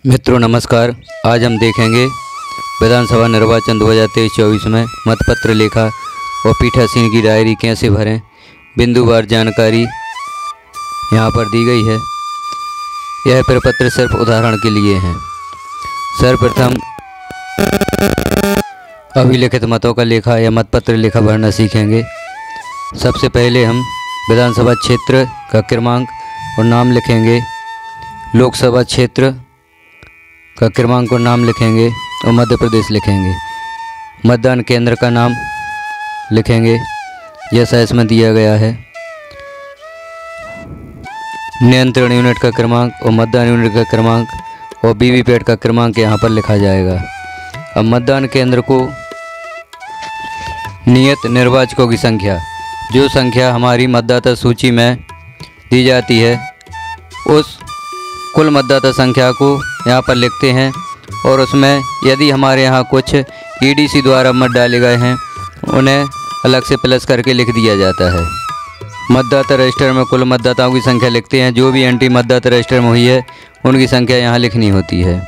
मित्रों नमस्कार। आज हम देखेंगे विधानसभा निर्वाचन 2023-24 में मतपत्र लेखा और पीठासीन की डायरी कैसे भरें। बिंदुवार जानकारी यहाँ पर दी गई है। यह प्रपत्र सिर्फ उदाहरण के लिए हैं। सर्वप्रथम अभिलिखित मतों का लेखा या मतपत्र लेखा भरना सीखेंगे। सबसे पहले हम विधानसभा क्षेत्र का क्रमांक और नाम लिखेंगे। लोकसभा क्षेत्र का क्रमांक और नाम लिखेंगे और मध्य प्रदेश लिखेंगे। मतदान केंद्र का नाम लिखेंगे जैसा इसमें दिया गया है। नियंत्रण यूनिट का क्रमांक और मतदान यूनिट का क्रमांक और वीवीपैट का क्रमांक यहाँ पर लिखा जाएगा। अब मतदान केंद्र को नियत निर्वाचकों की संख्या, जो संख्या हमारी मतदाता सूची में दी जाती है, उस कुल मतदाता संख्या को यहाँ पर लिखते हैं और उसमें यदि हमारे यहाँ कुछ ईडीसी द्वारा मत डाले गए हैं उन्हें अलग से प्लस करके लिख दिया जाता है। मतदाता रजिस्टर में कुल मतदाताओं की संख्या लिखते हैं। जो भी एंट्री मतदाता रजिस्टर में हुई है उनकी संख्या यहाँ लिखनी होती है।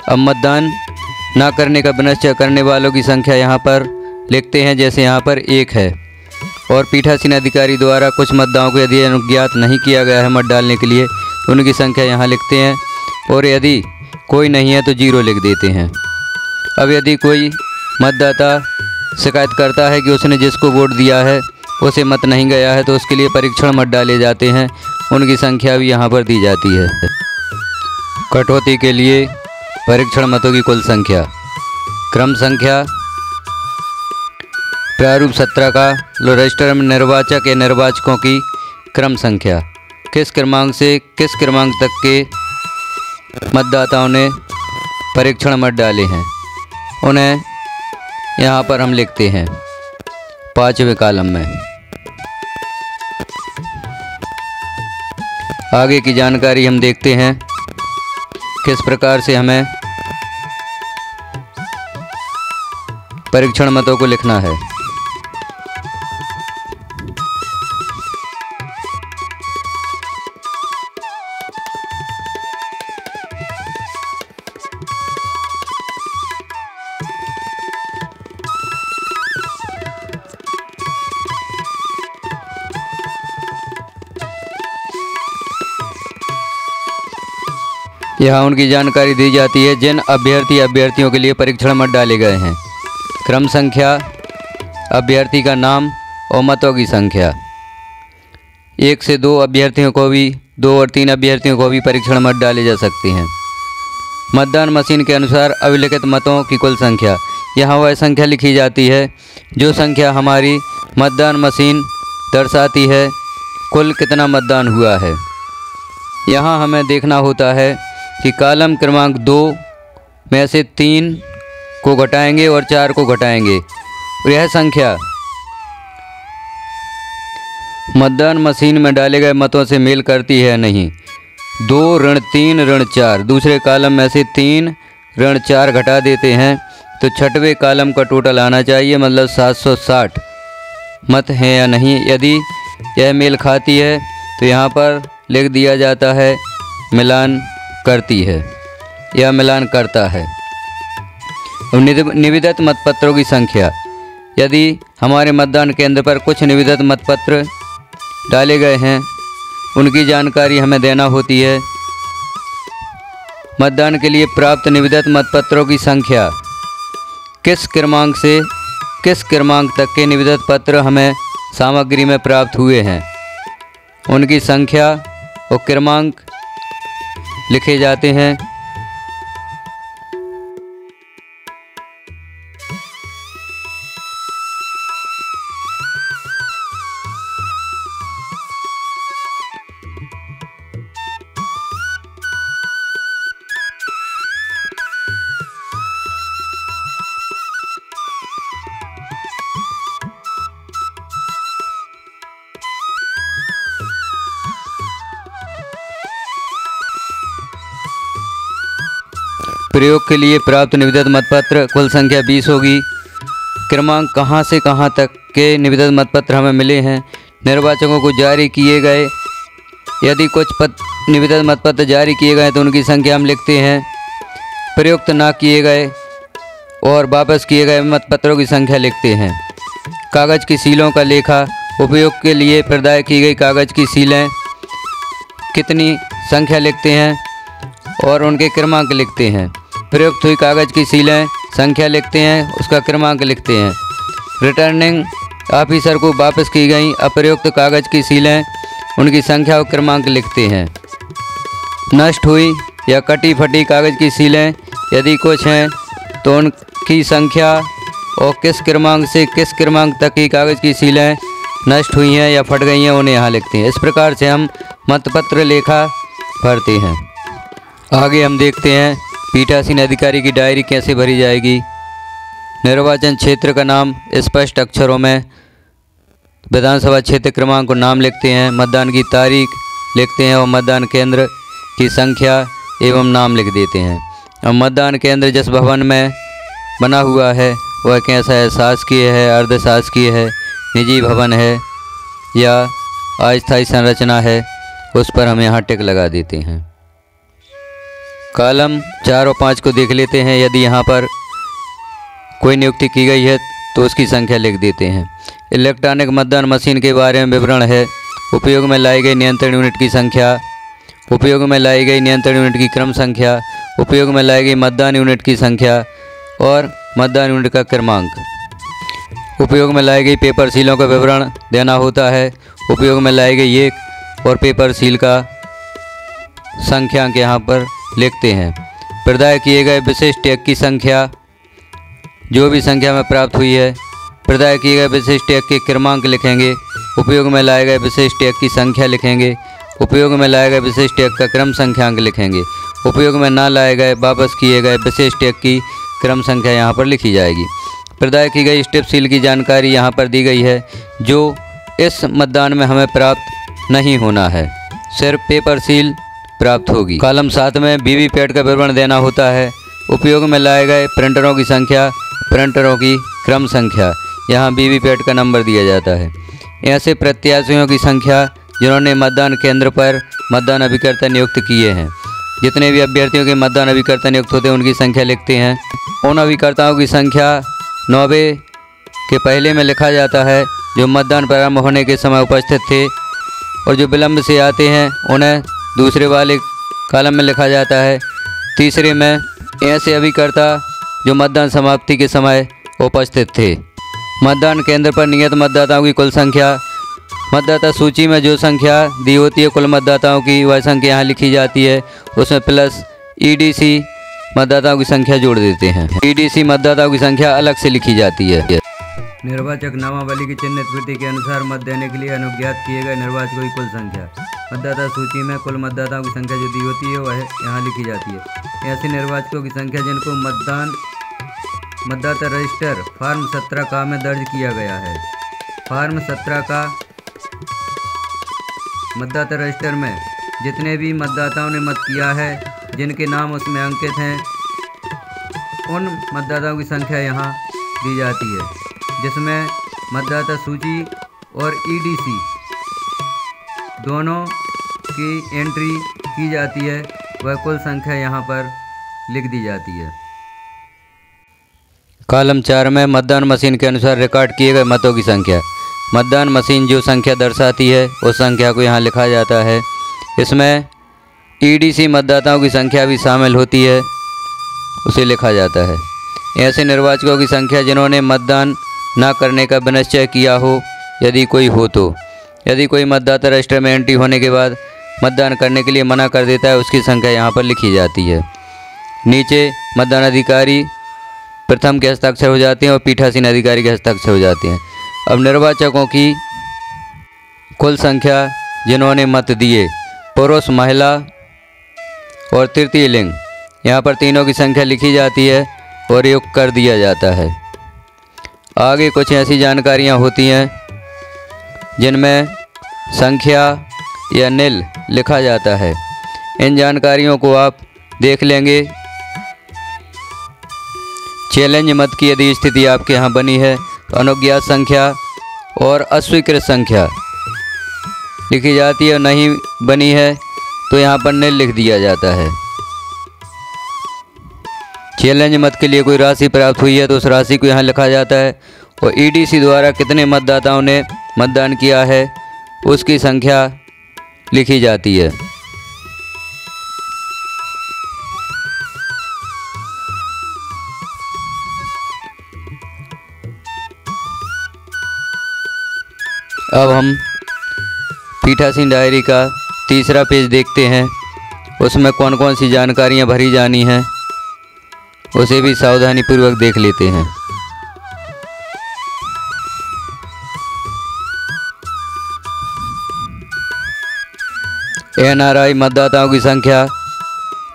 अब मतदान ना करने का विनिश्चय करने वालों की संख्या यहाँ पर लिखते हैं, जैसे यहाँ पर 1 है। और पीठासीन अधिकारी द्वारा कुछ मतदाताओं को यदि अनुज्ञात नहीं किया गया है मत डालने के लिए, उनकी संख्या यहाँ लिखते हैं। और यदि कोई नहीं है तो 0 लिख देते हैं। अब यदि कोई मतदाता शिकायत करता है कि उसने जिसको वोट दिया है उसे मत नहीं गया है, तो उसके लिए परीक्षण मत डाले जाते हैं। उनकी संख्या भी यहाँ पर दी जाती है। कटौती के लिए परीक्षण मतों की कुल संख्या, क्रम संख्या, प्रारूप 17 का रजिस्टर में निर्वाचक या निर्वाचकों की क्रम संख्या, किस क्रमांक से किस क्रमांक तक के मतदाताओं ने परीक्षण मत डाले हैं, उन्हें यहाँ पर हम लिखते हैं 5वें कॉलम में। आगे की जानकारी हम देखते हैं किस प्रकार से हमें परीक्षण मतों को लिखना है। यहाँ उनकी जानकारी दी जाती है जिन अभ्यर्थियों के लिए परीक्षण मत डाले गए हैं। क्रम संख्या, अभ्यर्थी का नाम और मतों की संख्या। 1 से 2 अभ्यर्थियों को भी, 2 और 3 अभ्यर्थियों को भी परीक्षण मत डाले जा सकते हैं। मतदान मशीन के अनुसार अभिलिखित मतों की कुल संख्या, यहाँ वह संख्या लिखी जाती है जो संख्या हमारी मतदान मशीन दर्शाती है कुल कितना मतदान हुआ है। यहाँ हमें देखना होता है कि कॉलम क्रमांक 2 में से 3 को घटाएंगे और 4 को घटाएंगे और यह संख्या मतदान मशीन में डाले गए मतों से मेल करती है नहीं। 2 ऋण 3 ऋण 4, दूसरे कॉलम में से 3 ऋण 4 घटा देते हैं तो 6वें कॉलम का टोटल आना चाहिए, मतलब 760 मत हैं या नहीं। यदि यह मेल खाती है तो यहाँ पर लिख दिया जाता है मिलान करती है या मिलान करता है। निविदित मतपत्रों की संख्या, यदि हमारे मतदान केंद्र पर कुछ निविदित मतपत्र डाले गए हैं उनकी जानकारी हमें देना होती है। मतदान के लिए प्राप्त निविदित मतपत्रों की संख्या, किस क्रमांक से किस क्रमांक तक के निविदित पत्र हमें सामग्री में प्राप्त हुए हैं, उनकी संख्या और क्रमांक लिखे जाते हैं। प्रयोग के लिए प्राप्त निविदित मतपत्र कुल संख्या 20 होगी। क्रमांक कहाँ से कहाँ तक के निविदित मतपत्र हमें मिले हैं, निर्वाचकों को जारी किए गए, यदि कुछ निविदित मतपत्र जारी किए गए तो उनकी संख्या हम लिखते हैं प्रयुक्त ना किए गए और वापस किए गए मतपत्रों की संख्या लिखते हैं। कागज़ की सीलों का लेखा, उपयोग के लिए प्रदाय की गई कागज़ की सीलें कितनी संख्या लिखते हैं और उनके क्रमांक लिखते हैं। प्रयुक्त हुई कागज़ की सीलें संख्या लिखते हैं, उसका क्रमांक लिखते हैं। रिटर्निंग ऑफिसर को वापस की गई अप्रयुक्त कागज़ की सीलें, उनकी संख्या और क्रमांक लिखते हैं। नष्ट हुई या कटी फटी कागज़ की सीलें यदि कुछ हैं तो उनकी संख्या और किस क्रमांक से किस क्रमांक तक की कागज़ की सीलें नष्ट हुई हैं या फट गई हैं उन्हें यहाँ लिखते हैं। इस प्रकार से हम मतपत्र लेखा भरते हैं। आगे हम देखते हैं पीठासीन अधिकारी की डायरी कैसे भरी जाएगी। निर्वाचन क्षेत्र का नाम स्पष्ट अक्षरों में, विधानसभा क्षेत्र क्रमांक और नाम लिखते हैं, मतदान की तारीख लिखते हैं और मतदान केंद्र की संख्या एवं नाम लिख देते हैं। और मतदान केंद्र जिस भवन में बना हुआ है वह कैसा है, शासकीय है, अर्धशासकीय है, निजी भवन है या अस्थायी संरचना है, उस पर हम यहाँ टिक लगा देते हैं। कॉलम 4 और 5 को देख लेते हैं। यदि यहाँ पर कोई नियुक्ति की गई है तो उसकी संख्या लिख देते हैं। इलेक्ट्रॉनिक मतदान मशीन के बारे में विवरण है। उपयोग में लाई गई नियंत्रण यूनिट की संख्या, उपयोग में लाई गई नियंत्रण यूनिट की क्रम संख्या, उपयोग में लाई गई मतदान यूनिट की संख्या और मतदान यूनिट का क्रमांक। उपयोग में लाई गई पेपर सीलों का विवरण देना होता है। उपयोग में लाई गई एक और पेपर सील का संख्यांक यहाँ पर लिखते हैं। प्रदाय किए गए विशिष्ट टैग की संख्या, जो भी संख्या में प्राप्त हुई है, प्रदाय किए गए विशिष्ट टैग के क्रमांक लिखेंगे। उपयोग में लाए गए विशिष्ट टैग की संख्या लिखेंगे। उपयोग में लाए गए विशिष्ट टैग का क्रम संख्यांक लिखेंगे। उपयोग में ना लाए गए वापस किए गए विशिष्ट टैग की क्रम संख्या यहाँ पर लिखी जाएगी। प्रदाय की गई स्टेप सील की जानकारी यहाँ पर दी गई है, जो इस मतदान में हमें प्राप्त नहीं होना है, सिर्फ पेपर सील प्राप्त होगी। कॉलम 7 में वीवीपैट का विवरण देना होता है। उपयोग में लाए गए प्रिंटरों की संख्या, प्रिंटरों की क्रम संख्या, यहाँ वीवीपैट का नंबर दिया जाता है। ऐसे प्रत्याशियों की संख्या जिन्होंने मतदान केंद्र पर मतदान अभिकर्ता नियुक्त किए हैं। जितने भी अभ्यर्थियों के मतदान अभिकर्ता नियुक्त होते हैं उनकी संख्या लिखते हैं। उन अभिकर्ताओं की संख्या 9वें के पहले में लिखा जाता है जो मतदान प्रारंभ होने के समय उपस्थित थे, और जो विलंब से आते हैं उन्हें दूसरे वाले कॉलम में लिखा जाता है। तीसरे में ऐसे अभिकर्ता जो मतदान समाप्ति के समय उपस्थित थे। मतदान केंद्र पर नियत मतदाताओं की कुल संख्या, मतदाता सूची में जो संख्या दी होती है कुल मतदाताओं की, वह संख्या यहाँ लिखी जाती है। उसमें प्लस ईडीसी मतदाताओं की संख्या जोड़ देते हैं। ईडीसी मतदाताओं की संख्या अलग से लिखी जाती है। निर्वाचक नामावली की चिन्हित प्रति के अनुसार मत देने के लिए अनुज्ञात किए गए निर्वाचकों की कुल संख्या, मतदाता सूची में कुल मतदाताओं की संख्या जो दी होती है वह यहाँ लिखी जाती है। ऐसे निर्वाचकों की संख्या जिनको मतदाता रजिस्टर फॉर्म 17 का में दर्ज किया गया है। फॉर्म 17 का मतदाता रजिस्टर में जितने भी मतदाताओं ने मत किया है, जिनके नाम उसमें अंकित हैं, उन मतदाताओं की संख्या यहाँ दी जाती है, जिसमें मतदाता सूची और ईडीसी दोनों की एंट्री की जाती है। वह कुल संख्या यहाँ पर लिख दी जाती है। कॉलम 4 में मतदान मशीन के अनुसार रिकॉर्ड किए गए मतों की संख्या, मतदान मशीन जो संख्या दर्शाती है उस संख्या को यहाँ लिखा जाता है। इसमें ईडीसी मतदाताओं की संख्या भी शामिल होती है, उसे लिखा जाता है। ऐसे निर्वाचकों की संख्या जिन्होंने मतदान न करने का विनिश्चय किया हो, यदि कोई हो तो। यदि कोई मतदाता रजिस्टर में एंट्री होने के बाद मतदान करने के लिए मना कर देता है, उसकी संख्या यहाँ पर लिखी जाती है। नीचे मतदान अधिकारी प्रथम के हस्ताक्षर हो जाते हैं और पीठासीन अधिकारी के हस्ताक्षर हो जाते हैं। अब निर्वाचकों की कुल संख्या जिन्होंने मत दिए, पुरुष, महिला और तृतीय लिंग, यहाँ पर तीनों की संख्या लिखी जाती है और योग कर दिया जाता है। आगे कुछ ऐसी जानकारियाँ होती हैं जिनमें संख्या या नील लिखा जाता है। इन जानकारियों को आप देख लेंगे। चैलेंज मत की यदि स्थिति आपके यहाँ बनी है तो अनुज्ञात संख्या और अस्वीकृत संख्या लिखी जाती है, और नहीं बनी है तो यहाँ पर नील लिख दिया जाता है। चैलेंज मत के लिए कोई राशि प्राप्त हुई है तो उस राशि को यहाँ लिखा जाता है और EDC द्वारा कितने मतदाताओं ने मतदान किया है उसकी संख्या लिखी जाती है। अब हम पीठासीन डायरी का तीसरा पेज देखते हैं। उसमें कौन कौन सी जानकारियां भरी जानी हैं उसे भी सावधानी पूर्वक देख लेते हैं। NRI मतदाताओं की संख्या,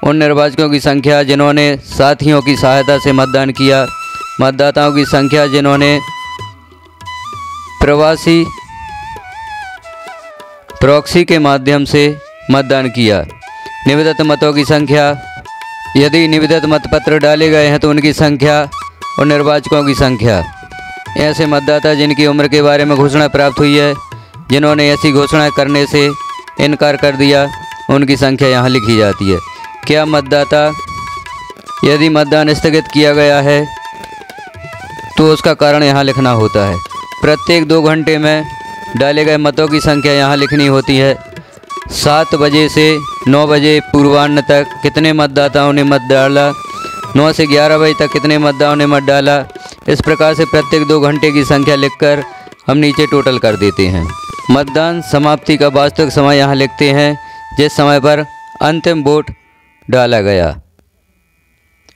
उन निर्वाचकों की संख्या जिन्होंने साथियों की सहायता से मतदान किया। मतदाताओं की संख्या जिन्होंने प्रवासी प्रॉक्सी के माध्यम से मतदान किया। निविदित मतों की संख्या, यदि निविदित मतपत्र डाले गए हैं तो उनकी संख्या और निर्वाचकों की संख्या। ऐसे मतदाता जिनकी उम्र के बारे में घोषणा प्राप्त हुई है, जिन्होंने ऐसी घोषणा करने से इनकार कर दिया, उनकी संख्या यहाँ लिखी जाती है। क्या मतदाता, यदि मतदान स्थगित किया गया है तो उसका कारण यहाँ लिखना होता है। प्रत्येक 2 घंटे में डाले गए मतों की संख्या यहाँ लिखनी होती है। 7 बजे से 9 बजे पूर्वाह्न तक कितने मतदाताओं ने मत डाला, 9 से 11 बजे तक कितने मतदाताओं ने मत डाला। इस प्रकार से प्रत्येक 2 घंटे की संख्या लिखकर हम नीचे टोटल कर देते हैं। मतदान समाप्ति का वास्तविक समय यहाँ लिखते हैं, जिस समय पर अंतिम वोट डाला गया।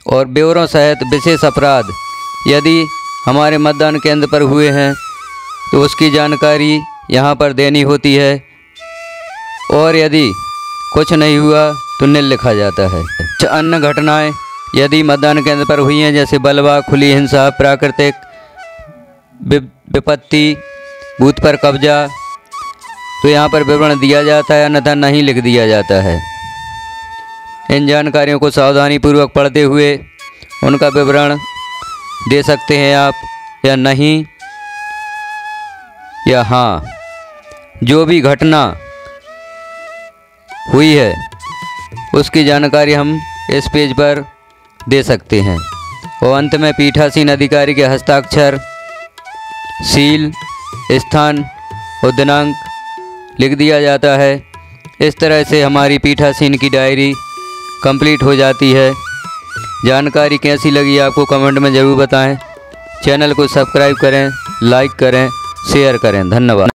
और ब्यौरों सहित विशेष अपराध यदि हमारे मतदान केंद्र पर हुए हैं तो उसकी जानकारी यहाँ पर देनी होती है, और यदि कुछ नहीं हुआ तो निल लिखा जाता है। अन्य घटनाएं यदि मतदान केंद्र पर हुई हैं, जैसे बलवा, खुली हिंसा, प्राकृतिक विपत्ति, बूथ पर कब्जा, तो यहाँ पर विवरण दिया जाता है, अन्यथा नहीं लिख दिया जाता है। इन जानकारियों को सावधानी पूर्वक पढ़ते हुए उनका विवरण दे सकते हैं आप, या नहीं, या हाँ। जो भी घटना हुई है उसकी जानकारी हम इस पेज पर दे सकते हैं। और अंत में पीठासीन अधिकारी के हस्ताक्षर, सील, स्थान और दिनांक लिख दिया जाता है। इस तरह से हमारी पीठासीन की डायरी कंप्लीट हो जाती है। जानकारी कैसी लगी आपको कमेंट में ज़रूर बताएं। चैनल को सब्सक्राइब करें, लाइक करें, शेयर करें। धन्यवाद।